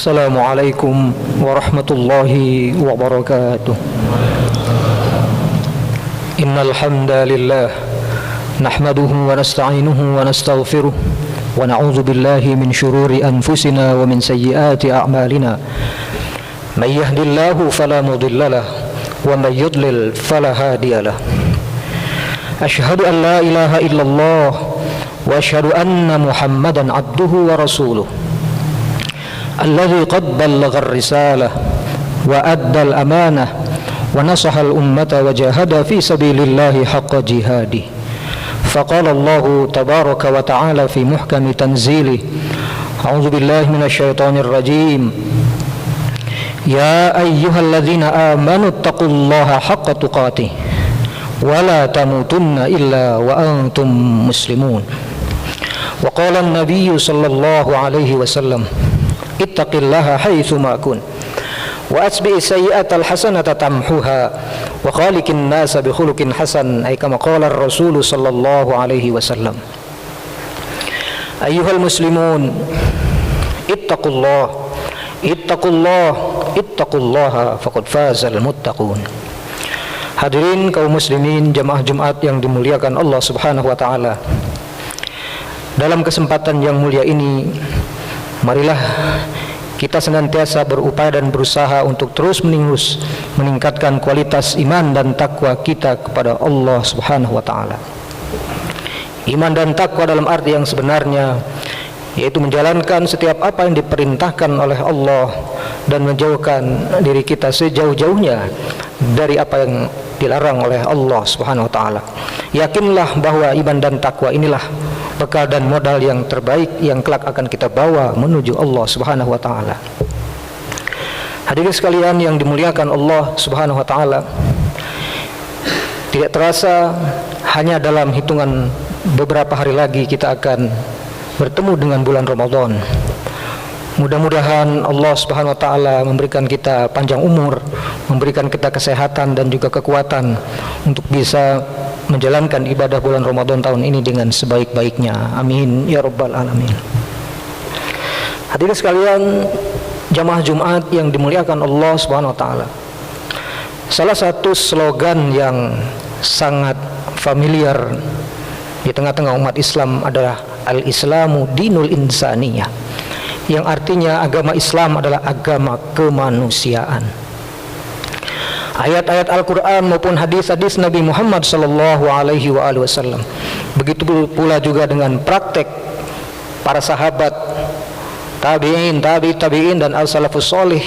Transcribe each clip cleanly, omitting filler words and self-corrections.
Assalamualaikum warahmatullahi wabarakatuh. Innal hamdalillah nahmaduhu wa nasta'inuhu wa nastaghfiruh wa na'udzu billahi min shururi anfusina wa min sayyiati a'malina. May yahdihillahu fala mudilla lahu wa may yudlil fala hadiya lahu. Asyhadu an la ilaha illallah wa asyhadu anna Muhammadan abduhu wa rasuluh. الذي قد بلغ الرسالة وأدى الأمانة ونصح الأمة وجاهد في سبيل الله حق جهاده فقال الله تبارك وتعالى في محكم تنزيله أعوذ بالله من الشيطان الرجيم يا أيها الذين آمنوا اتقوا الله حق تقاته ولا تموتن إلا وأنتم مسلمون وقال النبي صلى الله عليه وسلم ittaqillaha haitsu ma kun wa asbi sayyi'atal hasanata tamhuha wa khaliqin nasa bi khuluqin hasan ay kama qala ar-rasul sallallahu alaihi wasallam. Ayyuhal muslimun ittaqullaha faqad fazal muttaqun. Hadirin kaum muslimin jamaah Jumat yang dimuliakan Allah Subhanahu wa taala. Dalam kesempatan yang mulia ini, marilah kita senantiasa berupaya dan berusaha untuk terus menerus meningkatkan kualitas iman dan takwa kita kepada Allah Subhanahu wa taala. Iman dan takwa dalam arti yang sebenarnya yaitu menjalankan setiap apa yang diperintahkan oleh Allah dan menjauhkan diri kita sejauh-jauhnya dari apa yang dilarang oleh Allah Subhanahu wa taala. Yakinlah bahwa iman dan takwa inilah bekal dan modal yang terbaik yang kelak akan kita bawa menuju Allah Subhanahu wa taala. Hadirin sekalian yang dimuliakan Allah Subhanahu wa taala, tidak terasa hanya dalam hitungan beberapa hari lagi kita akan bertemu dengan bulan Ramadan. Mudah-mudahan Allah Subhanahu wa taala memberikan kita panjang umur, memberikan kita kesehatan dan juga kekuatan untuk bisa menjalankan ibadah bulan Ramadan tahun ini dengan sebaik-baiknya. Amin ya rabbal alamin. Hadirin sekalian jamaah Jumat yang dimuliakan Allah Subhanahu wa taala, salah satu slogan yang sangat familiar di tengah-tengah umat Islam adalah al-Islamu dinul insaniyah, yang artinya agama Islam adalah agama kemanusiaan. Ayat-ayat Al-Quran maupun hadis-hadis Nabi Muhammad sallallahu alaihi wasallam, begitu pula juga dengan praktek para sahabat, tabi'in, tabi'in dan al-salafus solih,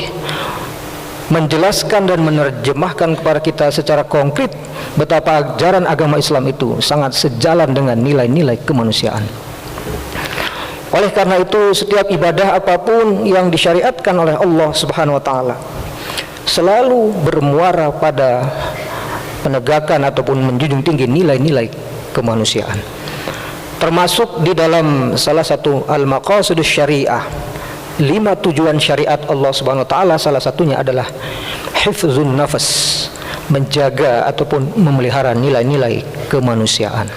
menjelaskan dan menerjemahkan kepada kita secara konkret betapa ajaran agama Islam itu sangat sejalan dengan nilai-nilai kemanusiaan. Oleh karena itu, setiap ibadah apapun yang disyariatkan oleh Allah Subhanahu wa taala selalu bermuara pada penegakan ataupun menjunjung tinggi nilai-nilai kemanusiaan. Termasuk di dalam salah satu al-maqasidus syariah, 5 tujuan syariat Allah Subhanahu wa taala, salah satunya adalah hifzun nafas, menjaga ataupun memelihara nilai-nilai kemanusiaan.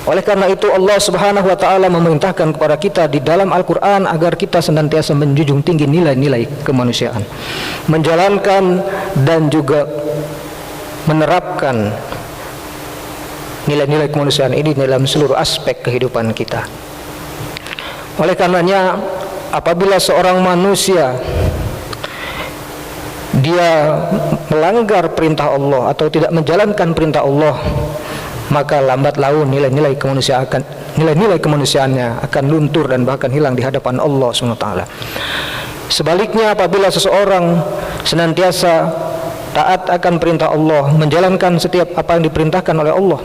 Oleh karena itu Allah Subhanahu wa taala memerintahkan kepada kita di dalam Al-Qur'an agar kita senantiasa menjunjung tinggi nilai-nilai kemanusiaan, menjalankan dan juga menerapkan nilai-nilai kemanusiaan ini dalam seluruh aspek kehidupan kita. Oleh karenanya, apabila seorang manusia dia melanggar perintah Allah atau tidak menjalankan perintah Allah, maka lambat laun nilai-nilai kemanusiaannya akan luntur dan bahkan hilang di hadapan Allah SWT. Sebaliknya, apabila seseorang senantiasa taat akan perintah Allah, menjalankan setiap apa yang diperintahkan oleh Allah,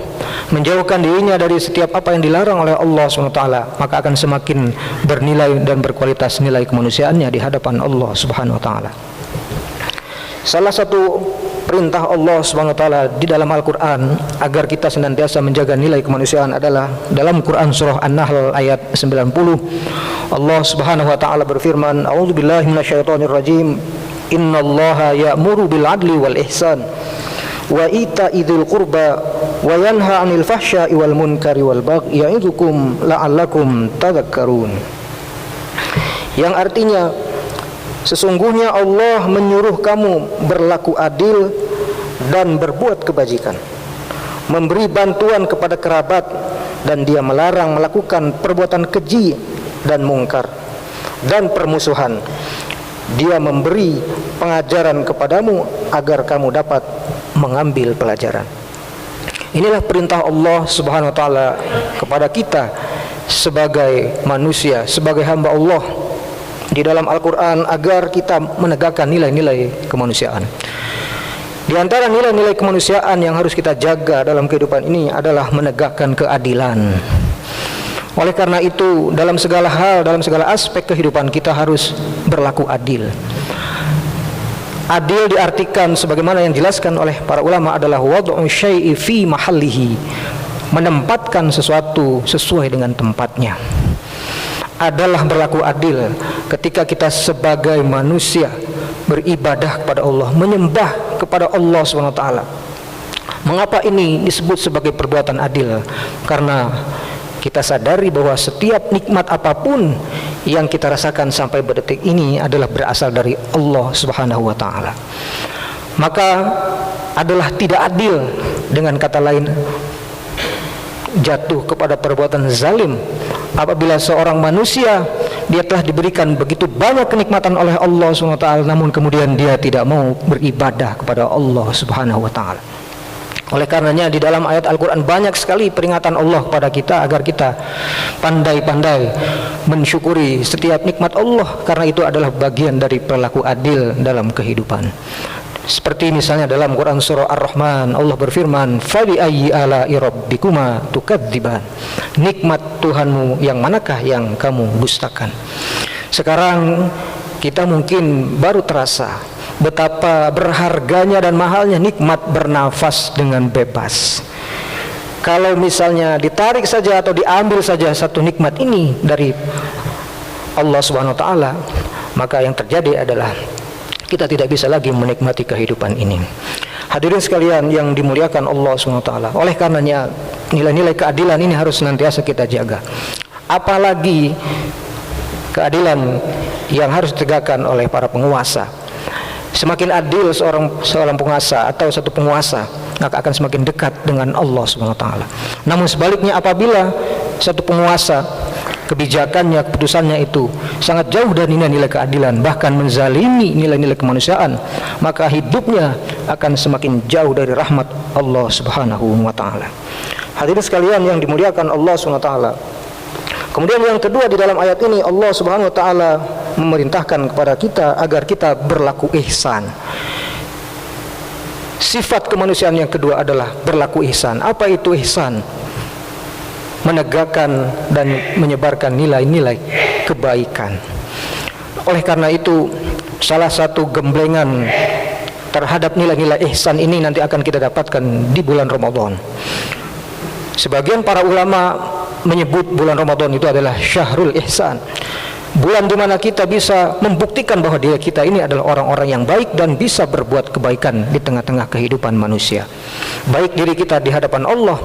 menjauhkan dirinya dari setiap apa yang dilarang oleh Allah SWT, maka akan semakin bernilai dan berkualitas nilai kemanusiaannya di hadapan Allah SWT. Salah satu perintah Allah Subhanahu wa taala di dalam Al-Qur'an agar kita senantiasa menjaga nilai kemanusiaan adalah dalam Quran surah An-Nahl ayat 90. Allah Subhanahu wa taala berfirman, "A'udzubillahi minasyaitonir rajim. Innallaha ya'muru bil 'adli wal ihsan wa ita'i dzil qurba wa yanha 'anil fahsya'i wal munkari wal baghi ya'idzukum la'allakum tadhakkarun. Yang artinya, sesungguhnya Allah menyuruh kamu berlaku adil dan berbuat kebajikan, memberi bantuan kepada kerabat, dan Dia melarang melakukan perbuatan keji dan mungkar dan permusuhan. Dia memberi pengajaran kepadamu agar kamu dapat mengambil pelajaran. Inilah perintah Allah Subhanahu wa taala kepada kita sebagai manusia, sebagai hamba Allah di dalam Al-Quran, agar kita menegakkan nilai-nilai kemanusiaan. Di antara nilai-nilai kemanusiaan yang harus kita jaga dalam kehidupan ini adalah menegakkan keadilan. Oleh karena itu, dalam segala hal, dalam segala aspek kehidupan kita harus berlaku adil. Adil diartikan sebagaimana yang dijelaskan oleh para ulama adalah wad'u syai'i fi mahallihi, menempatkan sesuatu sesuai dengan tempatnya. Adalah berlaku adil ketika kita sebagai manusia beribadah kepada Allah, menyembah kepada Allah SWT. Mengapa ini disebut sebagai perbuatan adil? Karena kita sadari bahwa setiap nikmat apapun yang kita rasakan sampai detik ini adalah berasal dari Allah Subhanahu wa taala. Maka adalah tidak adil, dengan kata lain jatuh kepada perbuatan zalim apabila seorang manusia dia telah diberikan begitu banyak kenikmatan oleh Allah SWT, namun kemudian dia tidak mau beribadah kepada Allah Subhanahu wa taala. Oleh karenanya di dalam ayat Al-Quran banyak sekali peringatan Allah kepada kita agar kita pandai-pandai mensyukuri setiap nikmat Allah, karena itu adalah bagian dari perilaku adil dalam kehidupan. Seperti misalnya dalam Quran surah Ar-Rahman, Allah berfirman, "Fabi ayyi ala'i rabbikuma tukadziban." Nikmat Tuhanmu yang manakah yang kamu dustakan? Sekarang kita mungkin baru terasa betapa berharganya dan mahalnya nikmat bernafas dengan bebas. Kalau misalnya ditarik saja atau diambil saja satu nikmat ini dari Allah Subhanahu wa taala, maka yang terjadi adalah kita tidak bisa lagi menikmati kehidupan ini. Hadirin sekalian yang dimuliakan Allah SWT, oleh karenanya nilai-nilai keadilan ini harus senantiasa kita jaga. Apalagi keadilan yang harus ditegakkan oleh para penguasa. Semakin adil seorang penguasa atau satu penguasa, maka akan semakin dekat dengan Allah SWT. Namun sebaliknya, apabila satu penguasa kebijakannya, keputusannya itu sangat jauh dari nilai-nilai keadilan, bahkan menzalimi nilai-nilai kemanusiaan, maka hidupnya akan semakin jauh dari rahmat Allah Subhanahu wa taala. Hadirin sekalian yang dimuliakan Allah Subhanahu wa taala. Kemudian yang kedua, di dalam ayat ini Allah Subhanahu wa taala memerintahkan kepada kita agar kita berlaku ihsan. Sifat kemanusiaan yang kedua adalah berlaku ihsan. Apa itu ihsan? Menegakkan dan menyebarkan nilai-nilai kebaikan. Oleh karena itu, salah satu gemblengan terhadap nilai-nilai ihsan ini nanti akan kita dapatkan di bulan Ramadan. Sebagian para ulama menyebut bulan Ramadan itu adalah Syahrul Ihsan, bulan di mana kita bisa membuktikan bahwa diri kita ini adalah orang-orang yang baik dan bisa berbuat kebaikan di tengah-tengah kehidupan manusia, baik diri kita di hadapan Allah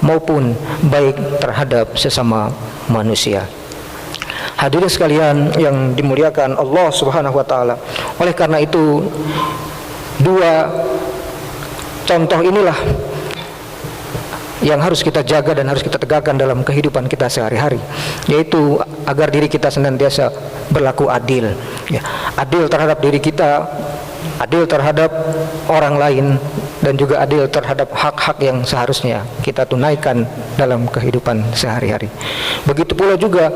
maupun baik terhadap sesama manusia. Hadirin sekalian yang dimuliakan Allah Subhanahu wa taala. Oleh karena itu, dua contoh inilah yang harus kita jaga dan harus kita tegakkan dalam kehidupan kita sehari-hari, yaitu agar diri kita senantiasa berlaku adil, ya, adil terhadap diri kita, adil terhadap orang lain, dan juga adil terhadap hak-hak yang seharusnya kita tunaikan dalam kehidupan sehari-hari. Begitu pula juga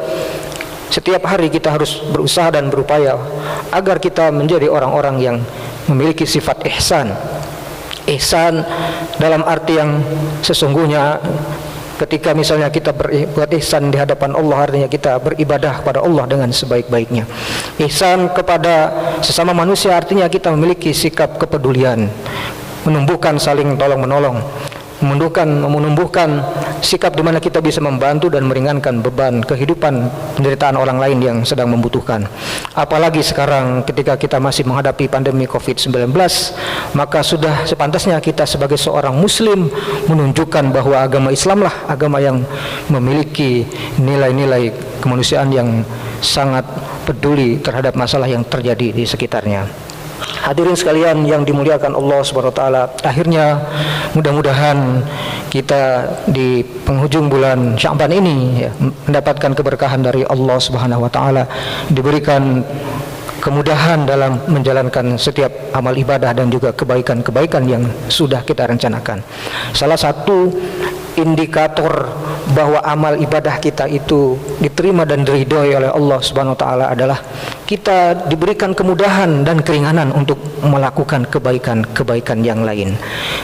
setiap hari kita harus berusaha dan berupaya agar kita menjadi orang-orang yang memiliki sifat ihsan. Ihsan dalam arti yang sesungguhnya, ketika misalnya kita berbuat ihsan di hadapan Allah, artinya kita beribadah kepada Allah dengan sebaik-baiknya. Ihsan kepada sesama manusia artinya kita memiliki sikap kepedulian, menumbuhkan saling tolong-menolong, menumbuhkan sikap di mana kita bisa membantu dan meringankan beban kehidupan penderitaan orang lain yang sedang membutuhkan. Apalagi sekarang ketika kita masih menghadapi pandemi COVID-19, maka sudah sepantasnya kita sebagai seorang muslim menunjukkan bahwa agama Islamlah agama yang memiliki nilai-nilai kemanusiaan yang sangat peduli terhadap masalah yang terjadi di sekitarnya. Hadirin sekalian yang dimuliakan Allah Subhanahu wa taala, akhirnya mudah-mudahan kita di penghujung bulan Sya'ban ini mendapatkan keberkahan dari Allah Subhanahu wa taala, diberikan kemudahan dalam menjalankan setiap amal ibadah dan juga kebaikan-kebaikan yang sudah kita rencanakan. Salah satu indikator bahwa amal ibadah kita itu diterima dan diridhoi oleh Allah Subhanahu wa taala adalah kita diberikan kemudahan dan keringanan untuk melakukan kebaikan-kebaikan yang lain.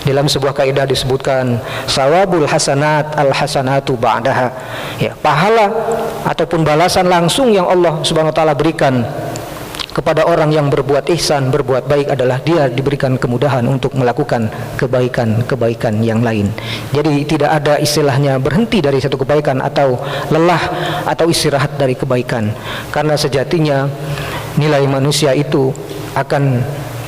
Dalam sebuah kaidah disebutkan sawabul hasanat al hasanatu ba'daha. Ya, pahala ataupun balasan langsung yang Allah Subhanahu wa taala berikan kepada orang yang berbuat ihsan, berbuat baik adalah dia diberikan kemudahan untuk melakukan kebaikan-kebaikan yang lain. Jadi tidak ada istilahnya berhenti dari satu kebaikan atau lelah atau istirahat dari kebaikan. Karena sejatinya nilai manusia itu akan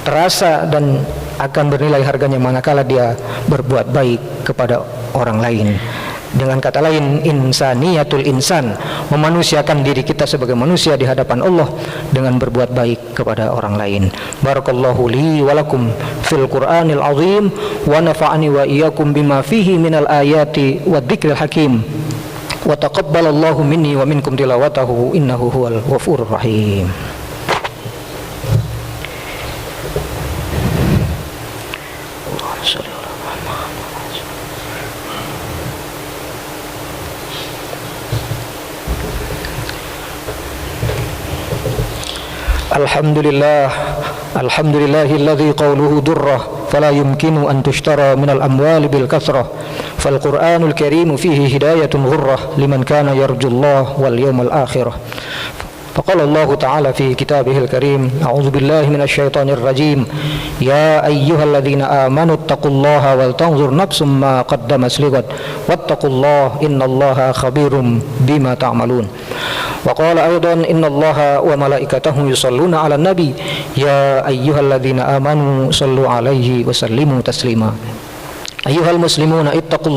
terasa dan akan bernilai harganya manakala dia berbuat baik kepada orang lain. Dengan kata lain, insaniyatul insan, memanusiakan diri kita sebagai manusia di hadapan Allah dengan berbuat baik kepada orang lain. Barakallahu li wa lakum fil Qur'anil azim wa nafa'ani wa iyyakum bima fihi minal ayati wadh-dhikril hakim. Wa taqabbalallahu minni wa minkum tilawatahu innahu huwal ghafurur rahim. Alhamdulillahilladzi qawluhu durrah fala yumkinu an tushtara minal amwali bil kathrah fal Qur'anul karim fihi hidayatun ghurrah liman kana yarjullah wal yawmal akhirah. فقال الله تعالى في كتابه الكريم أعوذ بالله من الشيطان الرجيم يا أيها الذين آمنوا اتقوا الله ولتنظر نفس ما قدمت لغد واتقوا الله إن الله خبير بما تعملون. وقال أيضا إن الله وملائكته يصلون على النبي يا أيها الذين آمنوا صلوا عليه وسلموا تسليما. أيها المسلمون اتقوا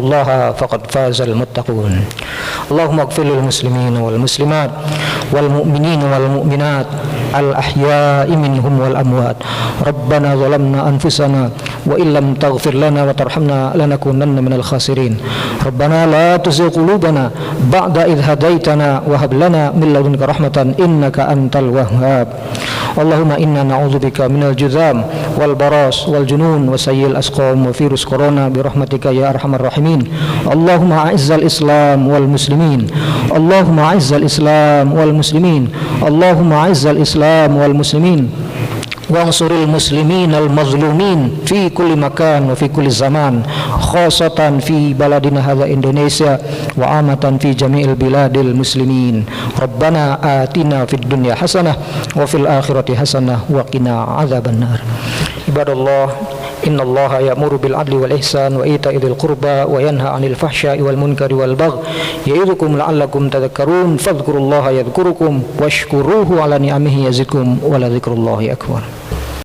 الله فقد فاز المتقون. اللهم اغفر للمسلمين والمسلمات والمؤمنين والمؤمنات الأحياء منهم والأموات. ربنا ظلمنا أنفسنا وإن لم تغفر لنا وترحمنا لنكونن من الخاسرين. ربنا لا تزغ قلوبنا بعد إذ هديتنا وهب لنا من لدنك رحمة إنك أنت الوهاب. اللهم إنا نعوذ بك من الجذام والبراس والجنون وسيء الأسقام وفيروس كورونا برحمتك يا أرحم الراحمين. اللهم أعز الإسلام والمسلمين. اللهم أعز الإسلام والمسلمين. اللهم أعز الإسلام والمسلمين وانصر المسلمين المظلومين في كل مكان وفي كل زمان خاصة في بلدنا هذا إندونيسيا وعامة في جميع البلاد المسلمين. ربنا آتنا في الدنيا حسنة وفي الآخرة حسنة وقنا عذاب النار. عباد الله إن الله يأمر بالعدل والإحسان وإيتاء ذي القربى وينهى عن الفحشاء والمنكر والبغي يعظكم لعلكم تذكرون فاذكروا الله يذكركم واشكروه على نعمه يزدكم ولذكر الله أكبر.